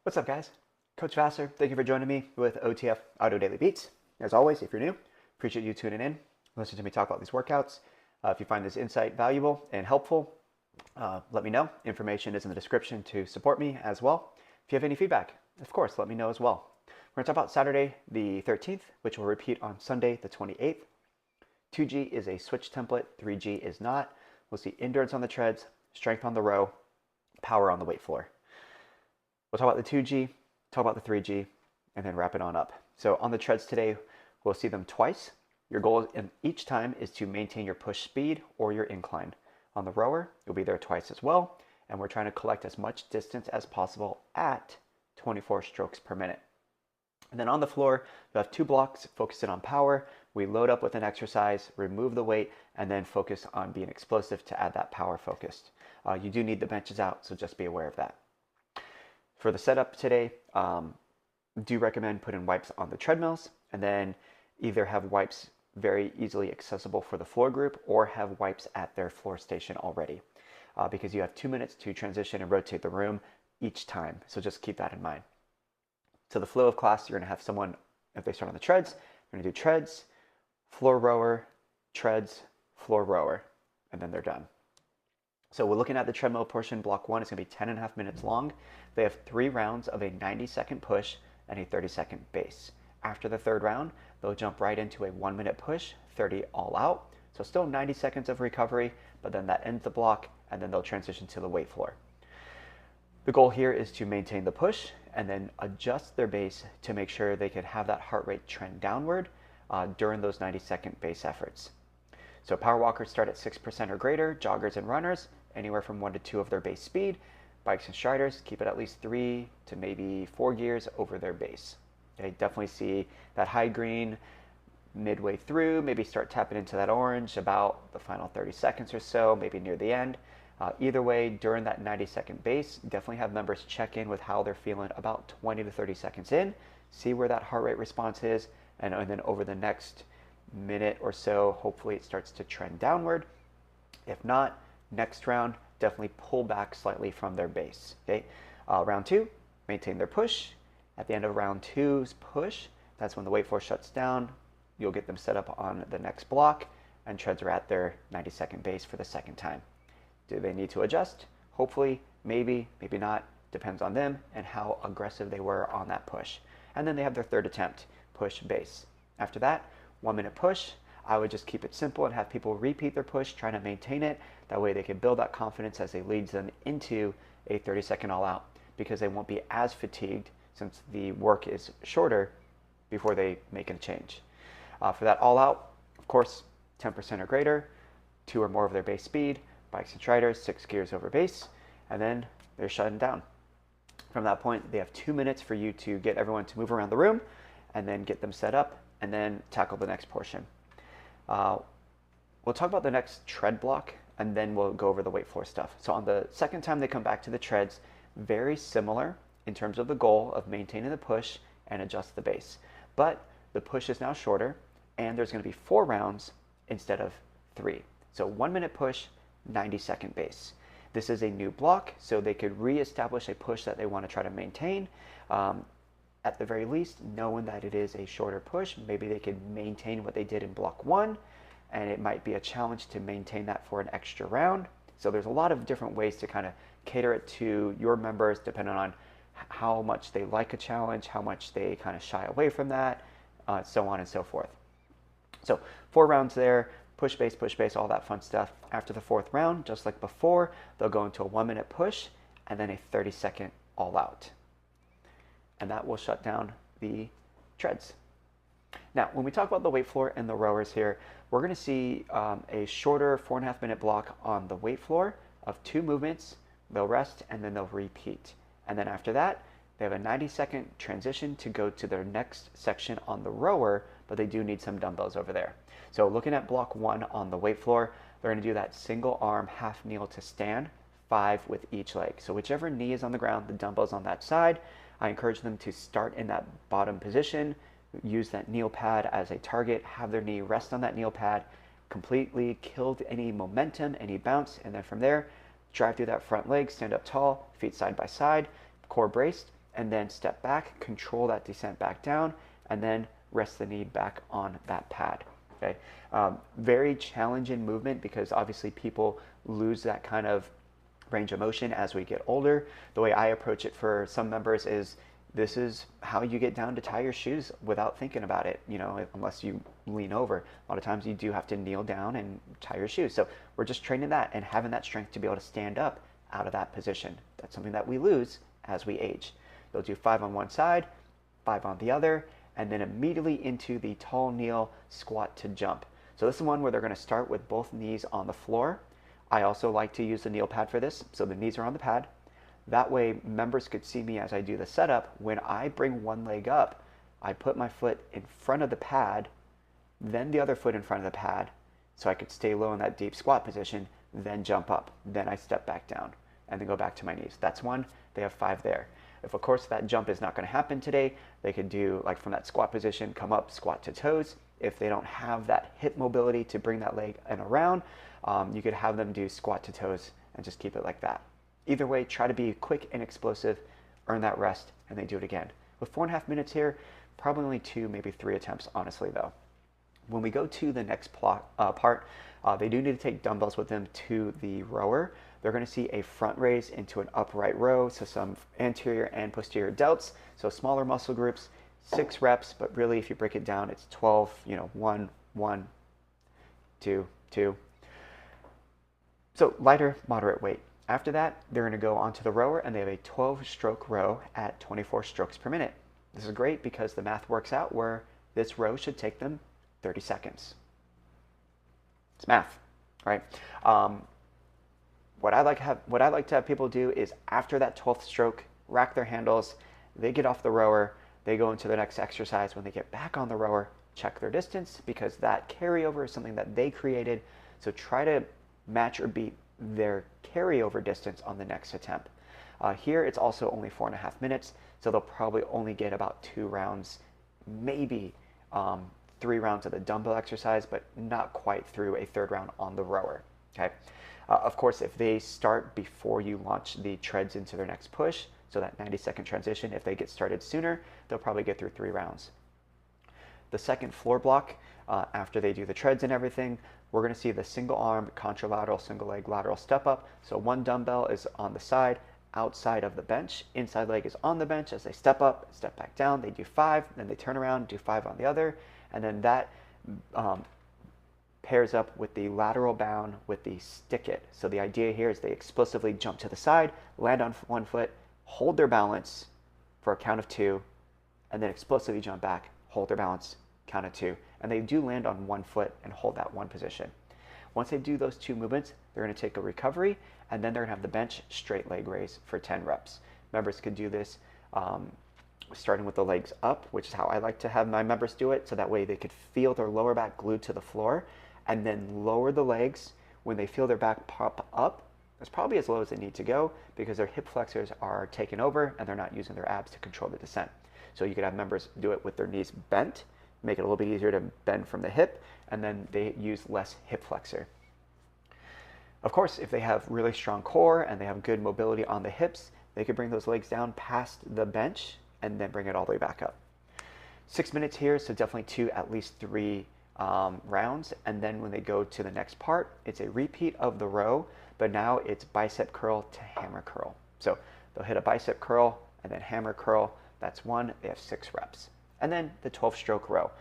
What's up, guys? Coach Vassar, thank you for joining me with OTF Auto Daily Beats. As always, if you're new, appreciate you tuning in. Listen to me talk about these workouts. If you find this insight valuable and helpful, let me know. Information is in the description to support me as well. If you have any feedback, of course, let me know as well. We're going to talk about Saturday the 13th, which will repeat on Sunday the 28th. 2G is a switch template, 3G is not. We'll see endurance on the treads, strength on the row, power on the weight floor. We'll talk about the 2G, talk about the 3G, and then wrap it on up. So on the treads today, we'll see them twice. Your goal in each time is to maintain your push speed or your incline. On the rower, you'll be there twice as well, and we're trying to collect as much distance as possible at 24 strokes per minute. And then on the floor, you have two blocks focusing on power. We load up with an exercise, remove the weight, and then focus on being explosive to add that power focused. You do need the benches out, so just be aware of that. For the setup today, do recommend putting wipes on the treadmills, and then either have wipes very easily accessible for the floor group or have wipes at their floor station already, because you have 2 minutes to transition and rotate the room each time. So just keep that in mind. So the flow of class, you're going to have someone, if they start on the treads, you're going to do treads, floor rower, treads, floor rower, and then they're done. So we're looking at the treadmill portion. Block 1 is going to be 10.5 minutes long. They have 3 rounds of a 90-second push and a 30-second base. After the third round, they'll jump right into a 1-minute push, 30 all out. So still 90 seconds of recovery, but then that ends the block, and then they'll transition to the weight floor. The goal here is to maintain the push and then adjust their base to make sure they can have that heart rate trend downward during those 90-second base efforts. So power walkers start at 6% or greater, joggers and runners anywhere from 1 to 2 of their base speed. Bikes and striders keep it at least 3 to maybe 4 gears over their base. Okay, definitely see that high green midway through, maybe start tapping into that orange about the final 30 seconds or so, maybe near the end. Either way, during that 90-second base, definitely have members check in with how they're feeling about 20 to 30 seconds in, see where that heart rate response is, and then over the next minute or so, hopefully it starts to trend downward. If not, next round, definitely pull back slightly from their base. Okay, round 2, maintain their push. At the end of round 2's push, that's when the weight floor shuts down. You'll get them set up on the next block, and treads are at their 90-second base for the second time. Do they need to adjust? Hopefully, maybe, maybe not. Depends on them and how aggressive they were on that push. And then they have their third attempt, push base. After that, 1-minute push. I would just keep it simple and have people repeat their push, trying to maintain it. That way they can build that confidence as it leads them into a 30-second all out, because they won't be as fatigued since the work is shorter before they make a change. For that all out, of course, 10% or greater, 2 or more of their base speed, bikes and striders, 6 gears over base, and then they're shutting down. From that point, they have 2 minutes for you to get everyone to move around the room and then get them set up and then tackle the next portion. We'll talk about the next tread block, and then we'll go over the weight floor stuff. So on the second time they come back to the treads, very similar in terms of the goal of maintaining the push and adjust the base. But the push is now shorter, and there's going to be 4 rounds instead of 3. So 1-minute push, 90-second base. This is a new block, so they could reestablish a push that they want to try to maintain. At the very least, knowing that it is a shorter push, maybe they could maintain what they did in block 1, and it might be a challenge to maintain that for an extra round. So there's a lot of different ways to kind of cater it to your members, depending on how much they like a challenge, how much they kind of shy away from that, so on and so forth. So 4 rounds there, push base, all that fun stuff. After the 4th round, just like before, they'll go into a 1-minute push and then a 30-second all out. And that will shut down the treads. Now, when we talk about the weight floor and the rowers here, we're going to see a shorter 4.5-minute block on the weight floor of 2 movements. They'll rest and then they'll repeat. And then after that, they have a 90-second transition to go to their next section on the rower, but they do need some dumbbells over there. So looking at block 1 on the weight floor, they're going to do that single arm half kneel to stand, 5 with each leg. So whichever knee is on the ground, the dumbbell's on that side. I encourage them to start in that bottom position, use that kneel pad as a target, have their knee rest on that kneel pad, completely kill any momentum, any bounce, and then from there, drive through that front leg, stand up tall, feet side by side, core braced, and then step back, control that descent back down, and then rest the knee back on that pad. Okay, very challenging movement because obviously people lose that kind of range of motion as we get older. The way I approach it for some members is this is how you get down to tie your shoes without thinking about it, you know, unless you lean over. A lot of times you do have to kneel down and tie your shoes. So we're just training that and having that strength to be able to stand up out of that position. That's something that we lose as we age. You'll do 5 on one side, 5 on the other, and then immediately into the tall kneel squat to jump. So this is one where they're going to start with both knees on the floor. I also like to use the kneel pad for this, so the knees are on the pad. That way members could see me as I do the setup. When I bring one leg up, I put my foot in front of the pad, then the other foot in front of the pad, so I could stay low in that deep squat position, then jump up. Then I step back down and then go back to my knees. That's one. They have 5 there. If, of course, that jump is not going to happen today, they could do, like from that squat position, come up, squat to toes. If they don't have that hip mobility to bring that leg and around, you could have them do squat to toes and just keep it like that. Either way, try to be quick and explosive, earn that rest, and they do it again. With 4.5 minutes here, probably only 2, maybe 3 attempts, honestly, though. When we go to the next part, they do need to take dumbbells with them to the rower. They're going to see a front raise into an upright row, so some anterior and posterior delts, so smaller muscle groups, 6 reps, but really if you break it down, it's 12, 1, 1, 2, 2. So lighter, moderate weight. After that, they're going to go onto the rower and they have a 12-stroke row at 24 strokes per minute. This is great because the math works out where this row should take them 30 seconds. It's math, right? What I like to have people do is after that 12th stroke, rack their handles, they get off the rower, they go into the next exercise. When they get back on the rower, check their distance because that carryover is something that they created. So try to match or beat their carryover distance on the next attempt. Here it's also only 4.5 minutes, so they'll probably only get about 2 rounds, maybe 3 rounds of the dumbbell exercise, but not quite through a 3rd round on the rower. Okay. Of course, if they start before you launch the treads into their next push, so that 90-second transition, if they get started sooner, they'll probably get through 3 rounds. The second floor block, after they do the treads and everything, we're going to see the single arm, contralateral, single leg, lateral step up. So one dumbbell is on the side, outside of the bench. Inside leg is on the bench. As they step up, step back down, they do 5, then they turn around, do 5 on the other, and then that pairs up with the lateral bound with the stick it. So the idea here is they explosively jump to the side, land on one foot, hold their balance for a count of 2, and then explosively jump back, hold their balance, count of 2. And they do land on one foot and hold that one position. Once they do those 2 movements, they're going to take a recovery, and then they're going to have the bench straight leg raise for 10 reps. Members could do this starting with the legs up, which is how I like to have my members do it, so that way they could feel their lower back glued to the floor, and then lower the legs when they feel their back pop up. That's probably as low as they need to go because their hip flexors are taken over and they're not using their abs to control the descent. So you could have members do it with their knees bent, make it a little bit easier to bend from the hip, and then they use less hip flexor. Of course, if they have really strong core and they have good mobility on the hips, they could bring those legs down past the bench and then bring it all the way back up. 6 minutes here, so definitely 2, at least 3 rounds. And then when they go to the next part, it's a repeat of the row, but now it's bicep curl to hammer curl. So they'll hit a bicep curl and then hammer curl. That's 1, they have 6 reps. And then the 12-stroke row.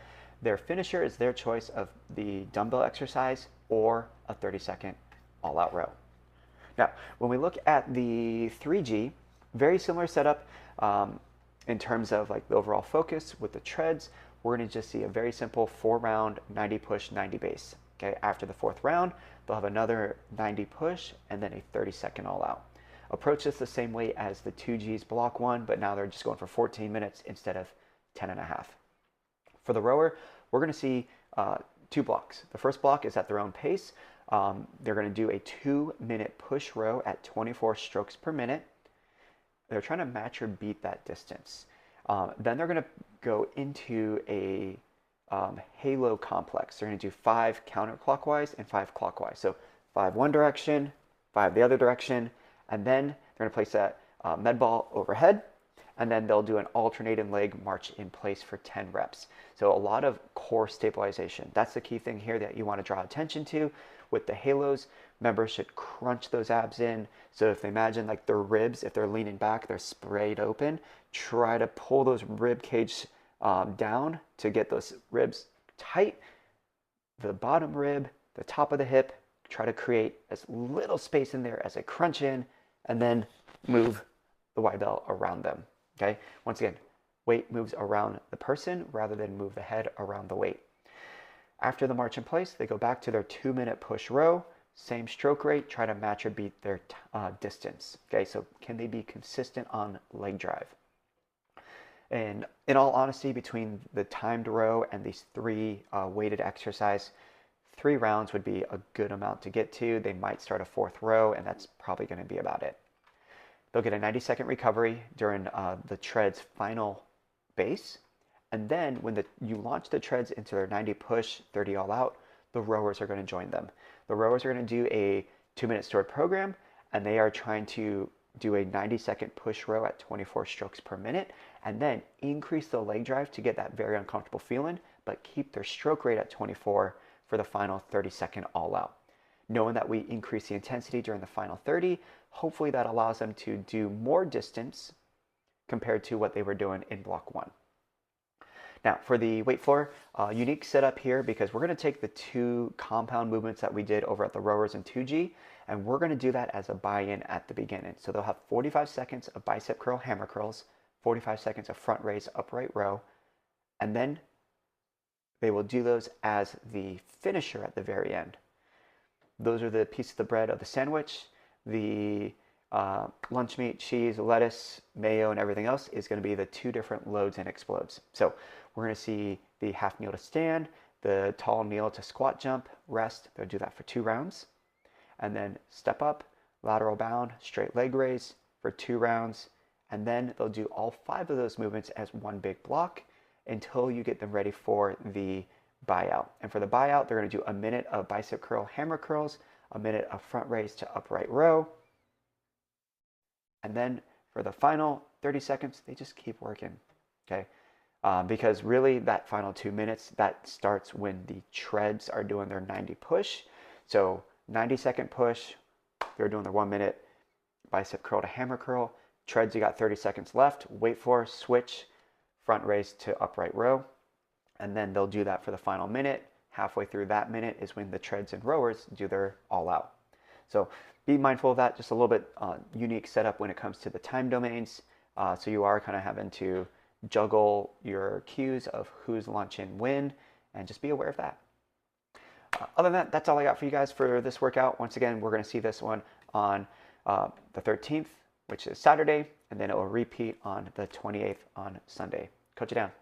Their finisher is their choice of the dumbbell exercise or a 30-second all-out row. Now, when we look at the 3G, very similar setup in terms of like the overall focus with the treads. We're going to just see a very simple 4-round 90 push, 90 base. Okay, after the 4th round, they'll have another 90 push and then a 30-second all-out. Approach this the same way as the 2Gs block 1, but now they're just going for 14 minutes instead of 10.5. For the rower, we're going to see 2 blocks. The first block is at their own pace. They're going to do a 2-minute push row at 24 strokes per minute. They're trying to match or beat that distance. Then they're going to go into a halo complex. They're going to do 5 counterclockwise and 5 clockwise. So 5 one direction, 5 the other direction, and then they're going to place that med ball overhead, and then they'll do an alternating leg march in place for 10 reps. So a lot of core stabilization. That's the key thing here that you want to draw attention to. With the halos, members should crunch those abs in. So if they imagine like their ribs, if they're leaning back, they're sprayed open, try to pull those rib cage down to get those ribs tight. The bottom rib, the top of the hip, try to create as little space in there as I crunch in, and then move the Y bell around them. Okay, once again, weight moves around the person rather than move the head around the weight. After the march in place, they go back to their 2-minute push row, same stroke rate, try to match or beat their distance. Okay, so can they be consistent on leg drive? And in all honesty, between the timed row and these 3 weighted exercise, 3 rounds would be a good amount to get to. They might start a 4th row, and that's probably going to be about it. They'll get a 90-second recovery during the tread's final base. And then when you launch the treads into their 90 push, 30 all out, the rowers are going to join them. The rowers are going to do a 2-minute stored program, and they are trying to do a 90-second push row at 24 strokes per minute, and then increase the leg drive to get that very uncomfortable feeling, but keep their stroke rate at 24 for the final 30-second all out. Knowing that we increase the intensity during the final 30, hopefully that allows them to do more distance compared to what they were doing in block 1. Now for the weight floor, unique setup here because we're going to take the 2 compound movements that we did over at the rowers in 2G, and we're going to do that as a buy-in at the beginning. So they'll have 45 seconds of bicep curl hammer curls, 45 seconds of front raise upright row, and then they will do those as the finisher at the very end. Those are the piece of the bread of the sandwich. The lunch meat, cheese, lettuce, mayo, and everything else is going to be the 2 different loads and explodes. So we're going to see the half kneel to stand, the tall kneel to squat jump, rest. They'll do that for 2 rounds. And then step up, lateral bound, straight leg raise for 2 rounds. And then they'll do all 5 of those movements as one big block until you get them ready for the buyout. And for the buyout, they're going to do a minute of bicep curl hammer curls, a minute of front raise to upright row. And then for the final 30 seconds, they just keep working, okay? Because really that final 2 minutes, that starts when the treads are doing their 90 push. So 90-second push, they're doing their 1 minute bicep curl to hammer curl. Treads, you got 30 seconds left. Wait for, switch, front raise to upright row. And then they'll do that for the final minute. Halfway through that minute is when the treads and rowers do their all out. So be mindful of that, just a little bit unique setup when it comes to the time domains. So you are kind of having to juggle your cues of who's launching when, and just be aware of that. Other than that, that's all I got for you guys for this workout. Once again, we're going to see this one on the 13th, which is Saturday, and then it will repeat on the 28th on Sunday. Coach it down.